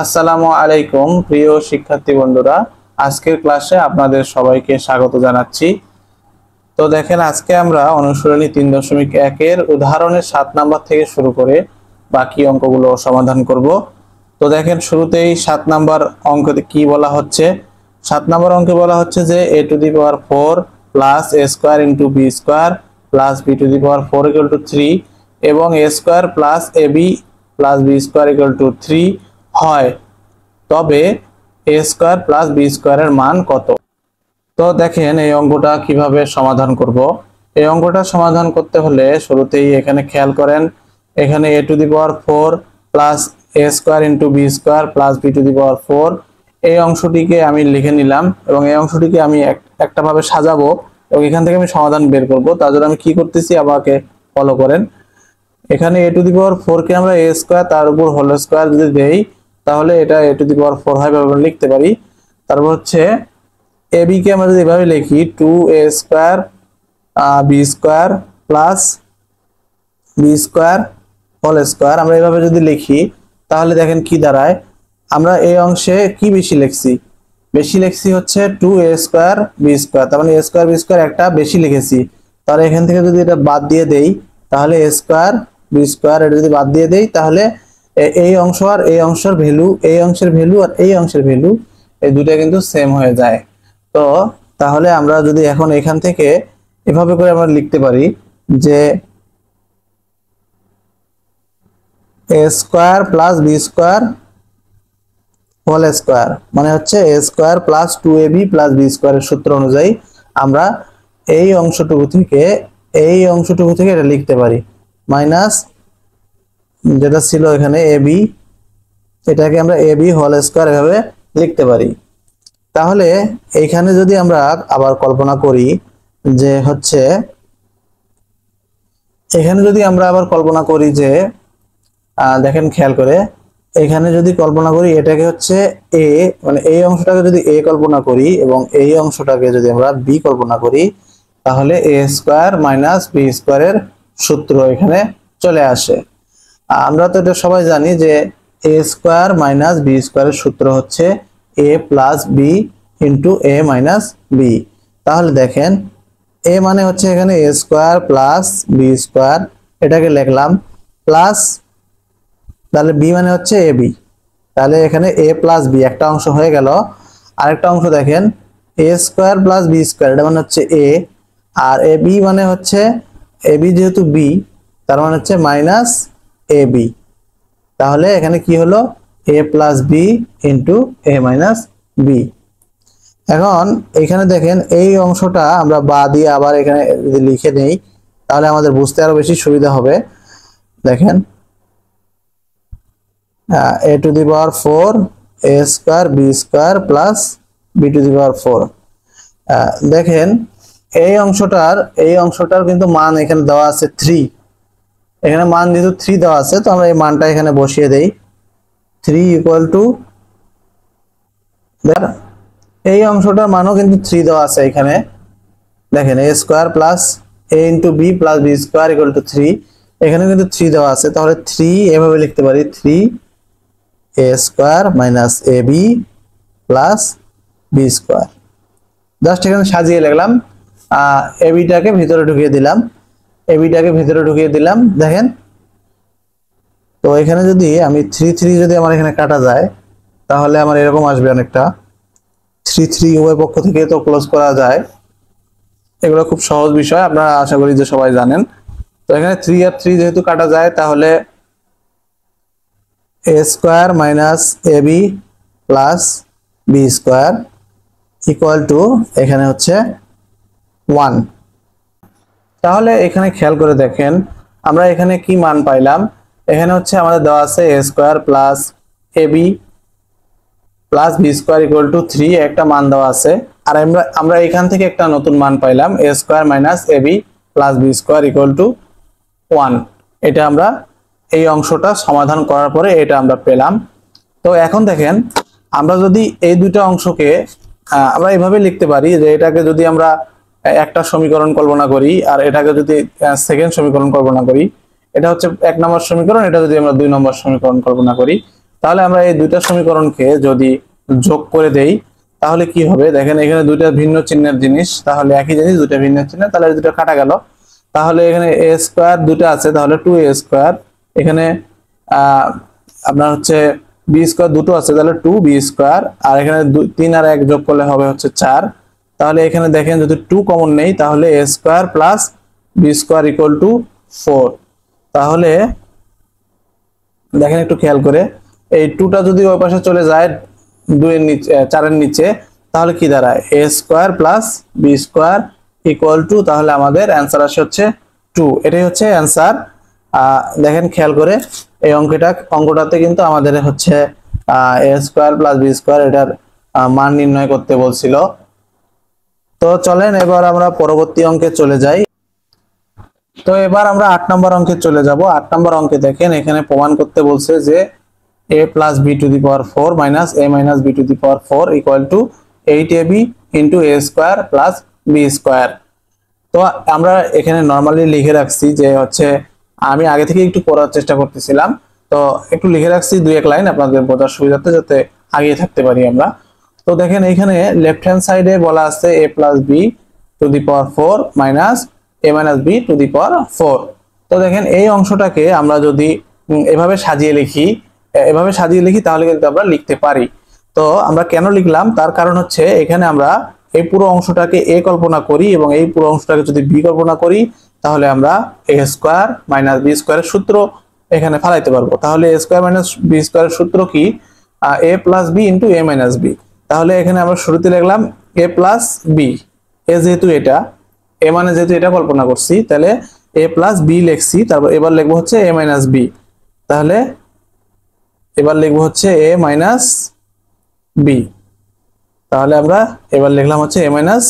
আসসালামু আলাইকুম প্রিয় শিক্ষার্থী বন্ধুরা, আজকের ক্লাসে আপনাদের সবাইকে স্বাগত জানাচ্ছি। তো দেখেন, আজকে আমরা অনুশীলনী 3.1 এর উদাহরণের 7 নাম্বার থেকে শুরু করে বাকি অঙ্কগুলো সমাধান করব। তো দেখেন, শুরুতেই 7 নাম্বার অঙ্কতে কি বলা হচ্ছে। 7 নাম্বার অঙ্কে বলা হচ্ছে যে a⁴ plus a square into b square plus b⁴ 3 এবং a square plus ab plus b square 3 হয়, তবে a স্কয়ার প্লাস b স্কয়ারের মান কত। তো দেখেন, এই অঙ্কটা কিভাবে সমাধান করব। এই অঙ্কটা সমাধান করতে হলে শুরুতেই এখানে খেয়াল করেন, এখানে a⁴ plus a square into b square plus b⁴ এই অংশটিকে আমি লিখে নিলাম এবং এই অংশটিকে আমি একটা ভাবে সাজাবো এবং এখান থেকে আমি সমাধান বের করব। তার জন্য আমি কি করতেছি, আমাকে ফলো করেন। এখানে a⁴ কে আমরা a স্কয়ার তার উপর হোল স্কয়ার যদি দেই, তাহলে এটা a⁴ হয় ভাবে লিখতে পারি। তারপর হচ্ছে ab কে আমরা যদি এভাবে লিখি 2a square b square plus b square whole square, আমরা এভাবে যদি লিখি তাহলে দেখেন কি দাঁড়ায়। আমরা এই অংশে কি বেশি লিখছি হচ্ছে 2a স্কয়ার b স্কয়ার, তার মানে a স্কয়ার b স্কয়ার একটা বেশি লিখেছি। তাহলে এখান থেকে যদি এটা বাদ দিয়ে দেই, তাহলে a স্কয়ার b স্কয়ার এটা যদি বাদ দিয়ে দেই, তাহলে এই অংশ আর এই অংশের ভ্যালু, এই অংশের ভ্যালু আর এই অংশের ভ্যালু, এই দুটো কিন্তু সেম হয়ে যায়। তো তাহলে আমরা যদি এখন এখান থেকে এভাবে করে আমরা লিখতে পারি যে a square plus b square whole square মানে হচ্ছে a square plus 2ab plus b স্কয়ারের সূত্র অনুযায়ী আমরা এই অংশটুকু থেকে এটা লিখতে পারি, মাইনাস যেটা ছিল এখানে ab, এটাকে আমরা ab হোল স্কয়ার এভাবে লিখতে পারি। তাহলে এইখানে যদি আমরা আবার কল্পনা করি যে হচ্ছে, এখানে যদি আমরা আবার কল্পনা করি যে দেখেন খেয়াল করে, এখানে যদি কল্পনা করি এটাকে হচ্ছে a, মানে এই অংশটাকে যদি a কল্পনা করি এবং এই অংশটাকে যদি আমরা b কল্পনা করি, তাহলে a স্কয়ার মাইনাস b স্কয়ারের সূত্র এখানে চলে আসে। আমরা তো এটা সবাই জানি যে a স্কয়ার মাইনাস b স্কয়ারের সূত্র হচ্ছে a plus b into a minus b। তাহলে দেখেন, a মানে হচ্ছে এখানে a square plus b square, এটাকে লিখলাম প্লাস, তাহলে b মানে হচ্ছে ab, তাহলে এখানে a প্লাস b একটা অংশ হয়ে গেল। আরেকটা অংশ দেখেন a square plus b square, এটা মানে হচ্ছে a, আর ab মানে হচ্ছে ab যেহেতু b, তার মানে হচ্ছে মাইনাস ab। তাহলে এখানে কি হলো, a plus b into a minus b। এখন এখানে দেখেন এই অংশটা আমরা বা দিয়ে আবার এখানে যদি লিখে নেই, তাহলে আমাদের বুঝতে আরো বেশি সুবিধা হবে। দেখেন a⁴ a square b square plus b⁴। দেখেন এই অংশটার কিন্তু মান এখানে দেওয়া আছে 3, এখানে মান যেহেতু 3 দেওয়া আছে, তো আমরা এই মানটা এখানে বসিয়ে দেই। 3 ইকুয়াল টু, এই অংশটার মানও কিন্তু 3 দেওয়া আছে এখানে। দেখেন a square plus a into b plus b square equal two 3, এখানে কিন্তু 3 দেওয়া আছে। তাহলে 3 এভাবে লিখতে পারি, 3a square minus ab plus b square. Just এখানে সাজিয়ে লিখলাম, abটাকে ভিতরে ঢুকিয়ে দিলাম, দেখেন। তো এখানে যদি আমি 3 যদি আমার এখানে কাটা যায়, তাহলে আমার এরকম আসবে অনেকটা। 3 উভয় পক্ষ থেকে তো ক্লোজ করা যায়, এগুলো খুব সহজ বিষয়, আপনারা আশা করি যে সবাই জানেন। তো এখানে 3 আর 3 যেহেতু কাটা যায়, তাহলে a square minus ab plus b square equal two এখানে হচ্ছে 1। তাহলে এখানে খেয়াল করে দেখেন, আমরা এখানে কি মান পাইলাম। এখানে হচ্ছে আমাদের দেওয়া আছে a square plus ab plus b square equal two 3 একটা মান দেওয়া আছে, আর আমরা এখান থেকে একটা নতুন মান পাইলাম a square minus ab plus b square equal to 1। এটা আমরা এই অংশটা সমাধান করার পরে এটা আমরা পেলাম। তো এখন দেখেন, আমরা যদি এই দুটো অংশকে আমরা এইভাবে লিখতে পারি যে এটাকে যদি আমরা একটা সমীকরণ কল্পনা করি আর এটাকে যদি সেকেন্ড সমীকরণ কল্পনা করি, এটা হচ্ছে 1 নম্বর সমীকরণ, এটা যদি আমরা 2 নম্বর সমীকরণ কল্পনা করি, তাহলে আমরা এই দুইটা সমীকরণকে যদি যোগ করে দেই তাহলে কি হবে, দেখেন এখানে দুইটা ভিন্ন চিহ্নের জিনিস, তাহলে একই জিনিস দুইটা ভিন্ন চিহ্ন, তাহলে দুটো কাটা গেল। তাহলে এখানে এ স্কোয়ার দুটো আছে, তাহলে 2a স্কোয়ার। এখানে আপনার হচ্ছে বি স্কোয়ার দুটো আছে, তাহলে 2b স্কোয়ার। আর এখানে 3 আর 1 যোগ করলে হবে হচ্ছে 4। তাহলে এখানে দেখেন যদি 2 কমন নেই তাহলে a square plus B square equal to 4। তাহলে দেখেন একটু খেয়াল করে, এই 2টা যদি ওই পাশে চলে যায় 2 এর নিচে 4 এর নিচে, তাহলে কি দাঁড়ায় a square plus B square equal to, তাহলে আমাদের অ্যান্সার আসে হচ্ছে 2। এটাই হচ্ছে অ্যান্সার। দেখেন খেয়াল করে এই অঙ্কটাতে কিন্তু আমাদের হচ্ছে a square plus B square এটার মান নির্ণয় করতে বলছিল। তো চলেন এবার আমরা পরবর্তী অঙ্কে চলে যাই। তো এবার আমরা 8 নম্বর অঙ্কে চলে যাব। 8 নম্বর অঙ্কে দেখেন এখানে প্রমাণ করতে বলছে যে a plus B to the power 4 minus a minus B to the power 4 equal to 8ab into a square plus B square. তো আমরা এখানে নর্মালি লিখে রাখছি যে হচ্ছে, আমি আগে থেকে একটু পড়ার চেষ্টা করতেছিলাম, তো একটু লিখে রাখছি 2-1 লাইন আপনাদের বোঝার সুবিধার্থে যাতে আগিয়ে থাকতে পারি আমরা। তো দেখেন এখানে লেফট হ্যান্ড সাইডে বলা আছে a plus B to the power 4 minus a minus B to the power 4। তো দেখেন এই অংশটাকে আমরা যদি এভাবে সাজিয়ে লিখি তাহলে কিন্তু আমরা লিখতে পারি। তো আমরা কেন লিখলাম তার কারণ হচ্ছে, এখানে আমরা এই পুরো অংশটাকে a কল্পনা করি এবং এই পুরো অংশটাকে যদি b কল্পনা করি তাহলে আমরা a স্কয়ার মাইনাস b স্কয়ারের সূত্র এখানে ফেলাইতে পারবো। তাহলে a স্কয়ার মাইনাস b স্কয়ারের সূত্র কি, a plus b into a minus b। তাহলে এখানে আমরা শুরুতে লিখলাম a প্লাস b, a যেহেতু এটা, a মানে যেহেতু এটা কল্পনা করছি, তাহলে a প্লাস b লিখছি। তারপর এবার লিখবো হচ্ছে a মাইনাস b। তাহলে এবার লিখবো হচ্ছে a মাইনাস b। তাহলে আমরা এবার লিখলাম হচ্ছে a মাইনাস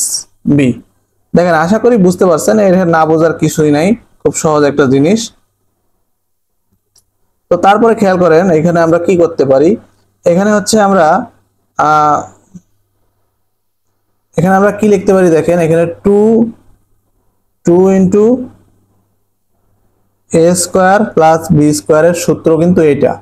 b। দেখেন আশা করি বুঝতে পারছেন, এর না বোঝার কিছুই নাই, খুব সহজ একটা জিনিস। তো তারপরে খেয়াল করেন এখানে আমরা কি করতে পারি, এখানে হচ্ছে আমরা কি লিখতে পারি, দেখেন এখানে 2 into a square plus b স্কোয়ারের সূত্র কিন্তু এটা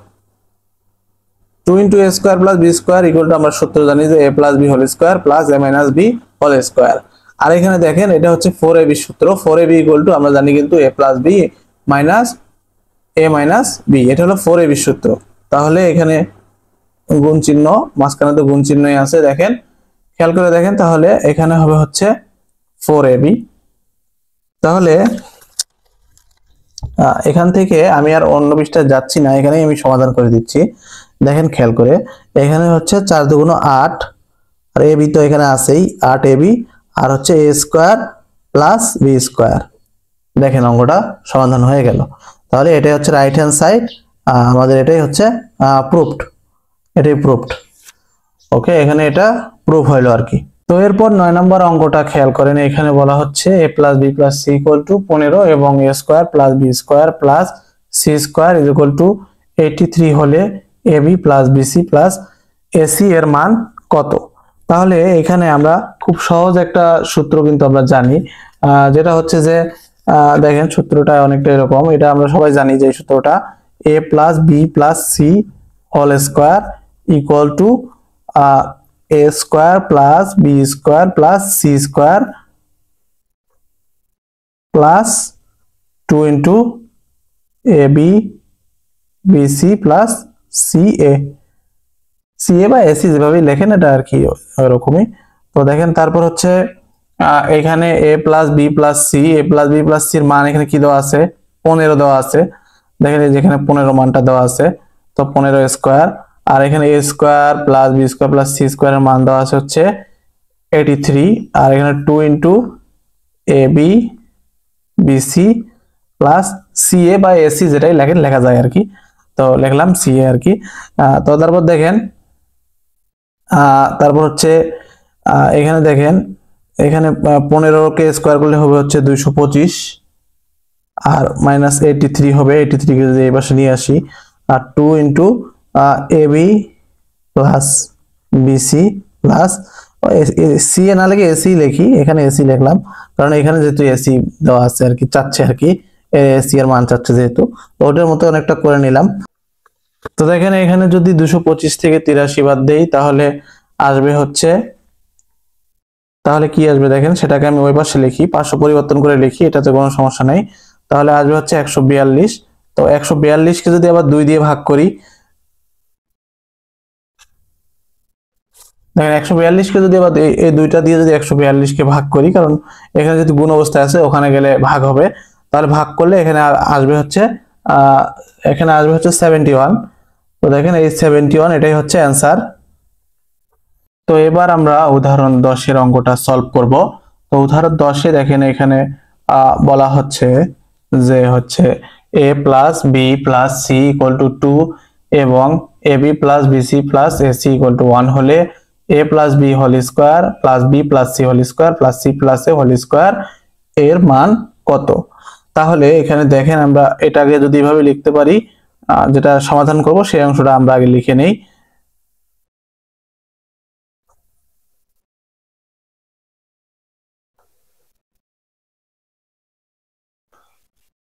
2 into a square plus b square equal to, আমরা সূত্র জানি যে a plus b whole square plus a minus b whole square. আর এখানে দেখেন এটা হচ্ছে 4ab সূত্র, 4ab ইকুয়াল টু আমরা জানি কিন্তু a plus b minus a minus b, এটা হলো 4ab সূত্র। তাহলে এখানে গুণ চিহ্ন, মাঝখানে তো গুণ চিহ্নই আছে, দেখেন খেয়াল করে দেখেন, তাহলে এখানে হবে হচ্ছে 4ab। তাহলে এখান থেকে আমি আর অন্য পৃষ্ঠায় যাচ্ছি না, এখানে আমি সমাধান করে দিচ্ছি। দেখেন খেয়াল করে এখানে হচ্ছে 4 দুগুণ 8, আর ab তো এখানে আছেই 8ab, আর হচ্ছে a square plus b square. দেখেন অঙ্কটা সমাধান হয়ে গেল। তাহলে এটাই হচ্ছে রাইট হ্যান্ড সাইড, আমাদের এটাই হচ্ছে প্রুফড, এটাই প্রুফড। ওকে, এখানে এটা প্রুফ হইলো আর কি। তো এরপর 9 নম্বর অঙ্কটা খেয়াল করেন, এখানে বলা হচ্ছে a plus B plus C equal to 15 এবং a square plus B square plus C square is equal to 83 হলে ab plus BC plus AC এর মান কত। তাহলে এখানে আমরা খুব সহজ একটা সূত্র কিন্তু আমরা জানি, যেটা হচ্ছে যে দেখেন সূত্রটা অনেকটা এরকম, এটা আমরা সবাই জানি যে সূত্রটা a plus B plus C whole square equal to a square plus B square plus C square plus 2 into A B BC plus CA বা এসি যেভাবে লেখেন এটা আর কি ওরকমই। তো দেখেন তারপর হচ্ছে এখানে a plus B plus C, a plus B plus সির মান এখানে কি দেওয়া আছে, 15 দেওয়া আছে। দেখেন এই যেখানে 15 মানটা দেওয়া আছে, তো 15 স্কোয়ার, আর এখানে a square plus B square plus C স্কোয়ারের মান দেওয়া আছে হচ্ছে 83, আর এখানে 2 into A B BC plus CA বা এসি যেটাই লেখেন লেখা যায় আর কি, তো লিখলাম সিএ আর কি। তো তারপর দেখেন তারপর হচ্ছে এখানে দেখেন এখানে 15কে স্কোয়ার করলে হবে হচ্ছে 225, আর মাইনাস 83 হবে, 83 কে যদি এই পাশে নিয়ে আসি, আর 2 into A B plus BC plus C A না লিখে এসি লিখি, এখানে এসি লিখলাম কারণ এখানে যেহেতু এসি দেওয়া আছে আর কি, চাচ্ছে আর কি এসি এর মান চাচ্ছে যেহেতু, তো ওটার মতো অনেকটা করে নিলাম। তো দেখেন এখানে যদি 225 থেকে 83 বাদ দেই তাহলে আসবে হচ্ছে, তাহলে কি আসবে দেখেন, সেটাকে আমি ওই পাশে লিখি, 500 পরিবর্তন করে লিখি, এটাতে কোনো সমস্যা নাই। তাহলে আসবে হচ্ছে 142। তো 142 কে যদি আবার 2 দিয়ে ভাগ করি, দেখেন 142 কে যদি আবার এই দুইটা দিয়ে যদি 142 কে ভাগ করি, কারণ এখানে যদি গুণ অবস্থায় আছে ওখানে গেলে ভাগ হবে, তাহলে ভাগ করলে এখানে আসবে হচ্ছে আহ এখানে আসবে হচ্ছে 71। তো দেখেন এই 71 এটাই হচ্ছে অ্যান্সার। তো এবার আমরা উদাহরণ 10 এর অঙ্কটা সলভ করব। তো উদাহরণ 10 এ দেখেন এখানে বলা হচ্ছে যে হচ্ছে a plus B plus C equal to 2 এবং ab plus BC plus AC equal to 1 হলে a plus B whole square plus B plus C whole square plus C plus A whole square এর মান কত? তাহলে এখানে দেখেন আমরা এটাকে যদি এভাবে লিখতে পারি, যেটা সমাধান করব সেই অংশটা আমরা আগে লিখে নেই।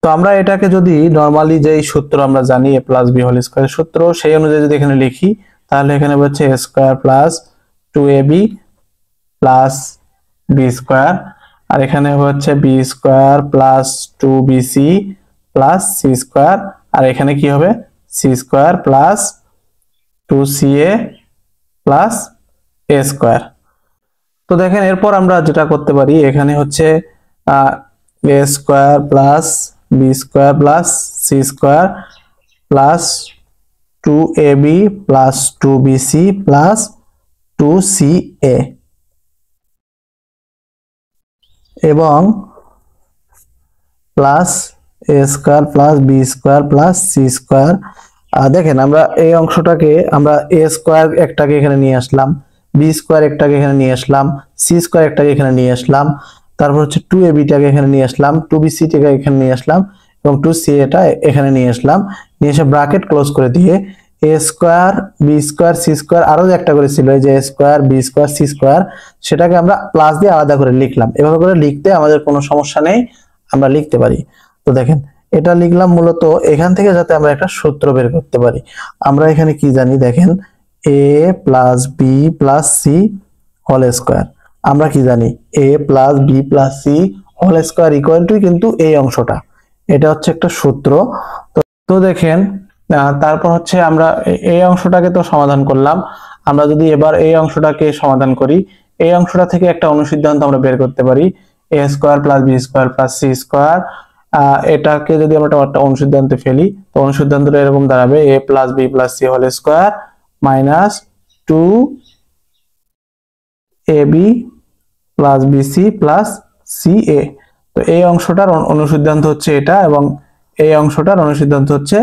তো আমরা এটাকে যদি নরমালি যেই সূত্র আমরা জানি a plus B whole square সূত্র, সেই অনুযায়ী যদি এখানে লিখি, তাহলে এখানে হচ্ছে a square plus 2ab plus B square, আর এখানে হচ্ছে B square plus 2bc plus C square, আর এখানে কি হবে C square plus 2ca plus a square. তো দেখেন এরপর আমরা যেটা করতে পারি, এখানে হচ্ছে a square plus B square plus C square plus 2ab plus 2bc plus 2ca এবং plus a square plus B square plus C square. দেখেন আমরা এই অংশটাকে আমরা a স্কয়ার একটাকে এখানে নিয়ে আসলাম, বি স্কয়ার একটাকে এখানে নিয়ে আসলাম, সি স্কয়ার একটাকে এখানে নিয়ে আসলাম, তারপর হচ্ছে 2ab টাকে এখানে নিয়ে আসলাম, 2bc টাকে এখানে নিয়ে আসলাম এবং 2ca টা এখানে নিয়ে আসলাম, নিয়ে এসে ব্র্যাকেট ক্লোজ করে দিয়ে a square B square C square আরো যে একটা করে ছিল এই যে a square B square C square, সেটাকে আমরা প্লাস দিয়ে আলাদা করে লিখলাম। এভাবে করে লিখতে আমাদের কোনো সমস্যা নেই, আমরা লিখতে পারি। তো দেখেন এটা লিখলাম মূলত এখান থেকে যাতে আমরা একটা সূত্র বের করতে পারি। আমরা এখানে কি জানি দেখেন, a plus B plus C whole square, আমরা কি জানি a plus B plus C whole square equal to কিন্তু এই অংশটা, এটা হচ্ছে একটা সূত্র। তো দেখেন তারপর হচ্ছে আমরা এই অংশটাকে তো সমাধান করলাম, আমরা যদি এবার এই অংশটাকে সমাধান করি, এই অংশটা থেকে একটা অনুসিদ্ধান্ত আমরা বের করতে পারি, a square plus B square plus C square. এটাকে যদি আমরা একটা অনুসিদ্ধান্তে ফেলি, তো অনুসিদ্ধান্তটা এরকম দাঁড়াবে a plus B plus C whole square minus 2ab plus BC plus CA. তো এই অংশটার অনুসিদ্ধান্ত হচ্ছে এটা এবং এই অংশটার অনুসিদ্ধান্ত হচ্ছে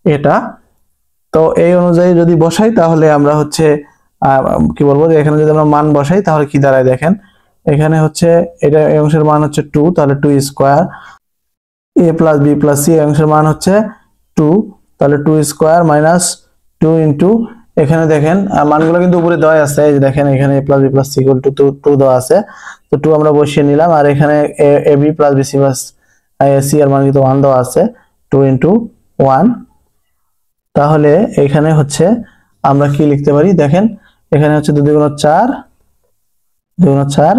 এটা। তো এই অনুযায়ী যদি বসাই তাহলে আমরা হচ্ছে কি বলবো, যে এখানে যদি আমরা মান বসাই তাহলে কি দাঁড়ায় দেখেন, এখানে হচ্ছে এটা এই অংশের মান হচ্ছে 2, তাহলে 2 square, a plus B plus C অংশের মান হচ্ছে 2, তাহলে 2 স্কয়ার মাইনাস 2 ইনটু, এখানে দেখেন মানগুলো কিন্তু উপরে দেওয়া আছে, এই যে দেখেন এখানে a plus B plus C equal to 2 দেওয়া আছে, তো 2 আমরা বসিয়ে নিলাম, আর এখানে a b plus B C plus C এর মান কিন্তু 1 দেওয়া আছে, 2 ইনটু 1। তাহলে এখানে হচ্ছে আমরা কি লিখতে পারি দেখেন, এখানে হচ্ছে 2 দুগুণ 4, 2 গুণ 4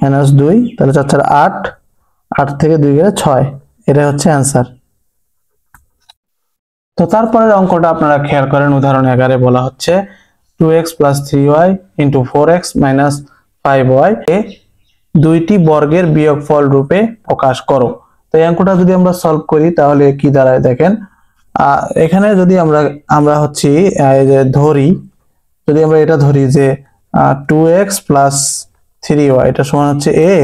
মাইনাস 2, তাহলে 4 4 8, 8 থেকে 2 গেলে 6, এটা হচ্ছে অ্যান্সার। তো তারপরের অঙ্কটা আপনারা খেয়াল করেন, উদাহরণ 11 বলা হচ্ছে 2x plus 3y into 4x minus 5y এ দুইটি বর্গের বিয়োগফল রূপে প্রকাশ করো। তো এই অঙ্কটা যদি আমরা সলভ করি তাহলে কি দাঁড়ায় দেখেন, এখানে যদি আমরা হচ্ছে এই যে ধরি, যদি আমরা এটা ধরি যে 2x প্লাস 3y এটা সমান হচ্ছে a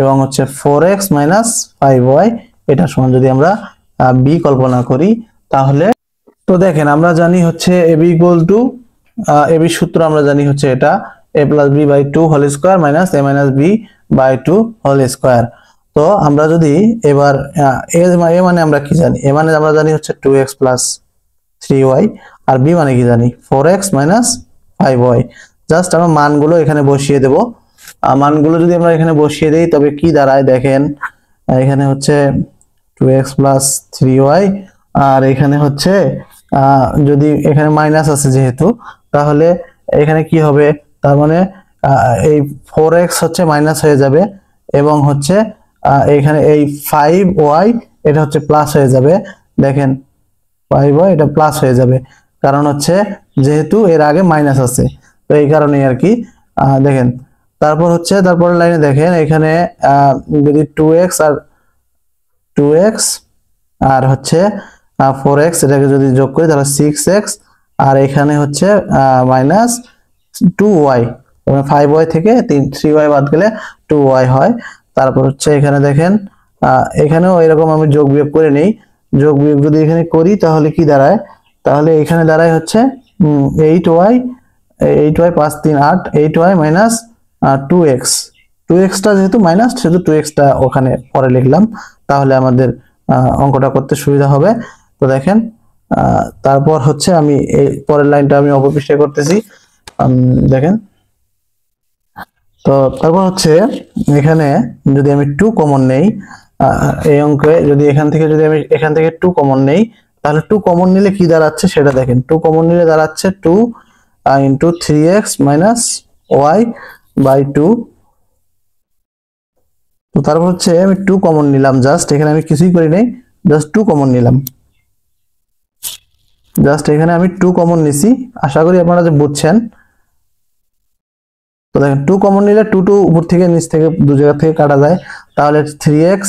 এবং হচ্ছে 4x মাইনাস 5y এটা সমান যদি আমরা b কল্পনা করি, তাহলে তো দেখেন আমরা জানি হচ্ছে ab ইকুয়াল টু ab সূত্র আমরা জানি হচ্ছে এটা a plus b by 2 whole square minus a minus b by 2 whole square. তো আমরা যদি এবার a মানে আমরা কি জানি, a মানে আমরা জানি হচ্ছে 2x প্লাস 3y, আর b মানে কি জানি 4x মাইনাস 5y। জাস্ট আমরা মানগুলো এখানে বসিয়ে দেব, মানগুলো যদি আমরা এখানে বসিয়ে দেই তবে কি দাঁড়ায় দেখেন, এখানে হচ্ছে 2x প্লাস 3y আর এখানে হচ্ছে যদি এখানে মাইনাস আছে যেহেতু, তাহলে এখানে কি হবে, তার মানে এই 4x হচ্ছে মাইনাস হয়ে যাবে, এবং হচ্ছে এখানে এই 5y এটা হচ্ছে প্লাস হয়ে যাবে। দেখেন 5y এটা প্লাস হয়ে যাবে, কারণ হচ্ছে যেহেতু এর আগে মাইনাস আছে, তো এই কারণেই আর কি। দেখেন তারপর হচ্ছে তারপরের লাইনে দেখেন এখানে যদি 2x আর 2x আর হচ্ছে 4x এটাকে যদি যোগ করি তাহলে 6x, আর এখানে হচ্ছে মাইনাস 2y, 5y থেকে 3y বাদ গেলে 2y হয়। তারপর হচ্ছে এখানে দেখেন এখানেও এরকম আমি যোগ বিয়োগ করে নেই, যোগ বিয়োগ যদি এখানে করি তাহলে কি দাঁড়ায়, তাহলে এখানে দাঁড়ায় হচ্ছে 8y 8y 5 3 8 8y minus 2x, 2x টা যেহেতু মাইনাস সেহেতু 2x টা ওখানে পরে লিখলাম, তাহলে আমাদের অঙ্কটা করতে সুবিধা হবে। তো দেখেন তারপর হচ্ছে আমি এই পরের লাইনটা আমি অপপৃষ্ঠে করতেছি। দেখেন তো তারপর হচ্ছে এখানে যদি আমি 2 কমন নেই, এই অঙ্কে যদি আমি এখান থেকে 2 কমন নেই, তাহলে 2 কমন নিলে কি দাঁড়াচ্ছে সেটা দেখেন। 2 কমন নিলে দাঁড়াচ্ছে 2 into 3x minus y by 2। তো তারপর হচ্ছে আমি 2 কমন নিলাম, জাস্ট এখানে আমি কিছুই করি নাই, জাস্ট 2 কমন নিলাম, জাস্ট এখানে আমি 2 কমন নিছি, আশা করি আপনারা যে বুঝছেন। তো দেখেন 2 কমন নিলে 2 উপর থেকে নিচ থেকে দু জায়গা থেকে কাটা যায়, তাহলে 3x,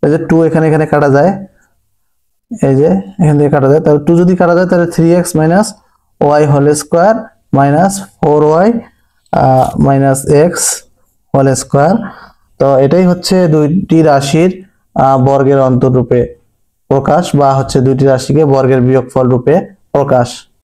এই যে 2 এখানে এখানে কাটা যায়, এই যে এখান থেকে কাটা যায়, তাহলে 2 যদি কাটা যায় তাহলে 3x minus y whole square minus 4y minus x whole square. তো এটাই হচ্ছে দুইটি রাশির বর্গের অন্তররূপে প্রকাশ, বা হচ্ছে দুইটি রাশিকে বর্গের বিয়োগফল রূপে প্রকাশ।